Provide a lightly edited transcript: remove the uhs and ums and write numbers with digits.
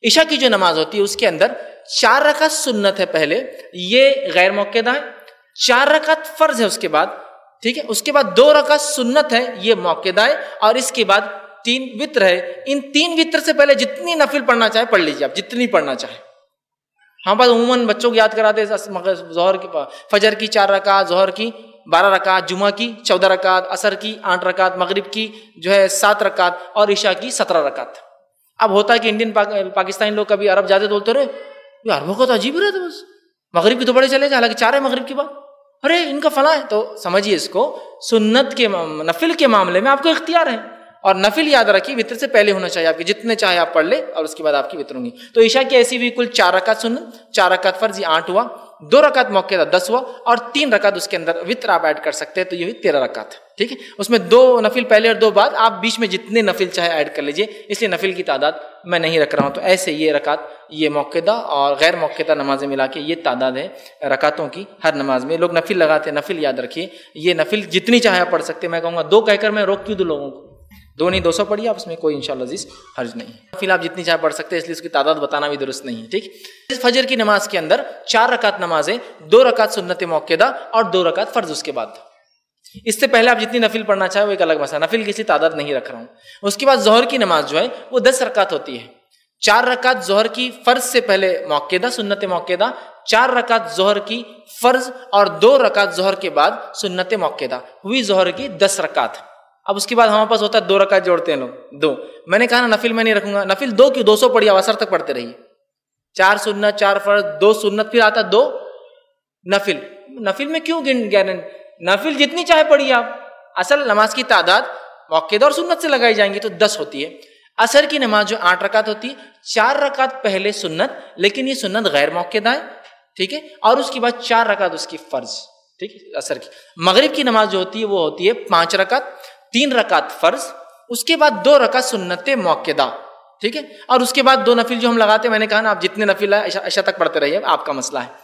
عشاء کی جو نماز ہوتی ہے اس کے اندر 4 رکعت سنت ہے پہلے، یہ غیر موقدہ ہے، 4 رکعت فرض ہے اس کے بعد، ٹھیک ہے، اس کے بعد 2 رکعت سنت ہے، یہ موقدہ ہے، اور اس کے بعد 3 وتر ہے۔ ان 3 وتر سے پہلے جتنی نفل پڑھنا چاہے پڑھ لیجیے، آپ جتنی پڑھنا چاہے۔ ہم بس عموماً بچوں کو یاد کراتے ظہر کی، فجر کی 4 رکعت، ظہر کی 12 رکعت، جمعہ کی 14 رکعت، عصر کی 8 رکعت، مغرب کی جو ہے 7 رکعت، اور عشاء کی 17 رکعت۔ اب ہوتا ہے کہ انڈین پاکستانی لوگ کبھی عرب جاتے تو بولتے رہے یہ عربوں کا تو عجیب رہتا، بس مغرب کی تو بڑے چلے گا، حالانکہ 4 ہے مغرب کی بات، ارے ان کا فلاں ہے۔ تو سمجھیے اس کو، سنت کے نفل کے معاملے میں آپ کو اختیار ہے، اور نفل یاد رکھیے وتر سے پہلے ہونا چاہیے، آپ کے جتنے چاہے آپ پڑھ لیں، اور اس کے بعد آپ کی وتر ہوں گی۔ تو عشاء کی ایسی بھی کل 4 رکعت سنت، 4 رکعت فرض، یہ 8 ہوا، 2 رکعت موقع 10 ہوا، اور 3 رکعت اس کے اندر وتر آپ ایڈ کر سکتے ہیں، تو یہ 13 رکعت ہے، ٹھیک ہے۔ اس میں 2 نفل پہلے اور 2 بعد، آپ بیچ میں جتنے نفل چاہے ایڈ کر لیجئے، اس لیے نفل کی تعداد میں نہیں رکھ رہا ہوں۔ تو ایسے یہ رکعت، یہ موقدہ اور غیر موقدہ نمازیں ملا کے یہ تعداد ہے رکعتوں کی ہر نماز میں۔ لوگ نفل لگاتے ہیں، نفل یاد رکھیے، یہ نفل جتنی چاہے آپ پڑھ سکتے ہیں۔ میں کہوں گا 2 کہہ کر میں روک کیوں دوں لوگوں کو، 2 نہیں 200 پڑھیے آپ، اس میں کوئی انشاءاللہ عزیز حرج نہیں ہے۔ نفل آپ جتنی چاہے پڑھ سکتے ہیں، اس لیے اس کی تعداد بتانا بھی درست نہیں ہے، ٹھیک۔ فجر کی نماز کے اندر 4 رکعت نمازیں، 2 رکعت سنت موقدہ اور 2 رکعت فرض اس کے بعد۔ اس سے پہلے آپ جتنی نفل پڑھنا چاہے وہ ایک الگ مسئلہ، نفل کسی تعداد نہیں رکھ رہا ہوں۔ اس کے بعد ظہر کی نماز جو ہے وہ 10 رکعت ہوتی ہے، 4 رکعت ظہر کی فرض سے پہلے موقدہ سنت موقدہ، 4 رکعت ظہر کی فرض، اور 2 رکعت ظہر کے بعد سنت موقدہ، ہوئی ظہر کی 10 رکعت۔ اب اس کے بعد ہمارے پاس ہوتا ہے 2 رکعت جوڑتے ہیں لوگ 2۔ میں نے کہا نا نفل میں نہیں رکھوں گا، نفل 2 کیوں، 200 پڑھیے، عصر تک پڑھتے رہیے، 4 سنت 4 فرض 2 سنت، پھر آتا 2 نفل۔ نفل میں کیوں نفل جتنی چاہے پڑھیے آپ، اصل نماز کی تعداد موقدہ اور سنت سے لگائی جائیں گی تو 10 ہوتی ہے۔ عصر کی نماز جو 8 رکعت ہوتی ہے، 4 رکعت پہلے سنت، لیکن یہ سنت غیر موقدہ ہے، ٹھیک ہے، اور اس کے بعد 4 رکعت اس کی فرض، ٹھیک ہے، عصر کی۔ مغرب کی نماز جو ہوتی ہے وہ ہوتی ہے 5 رکعت، 3 رکعت فرض، اس کے بعد 2 رکعت سنت موقدہ، ٹھیک ہے، اور اس کے بعد 2 نفل جو ہم لگاتے ہیں، میں نے کہا نا آپ جتنے نفل ہے عشاء تک پڑھتے رہیے، آپ کا مسئلہ ہے۔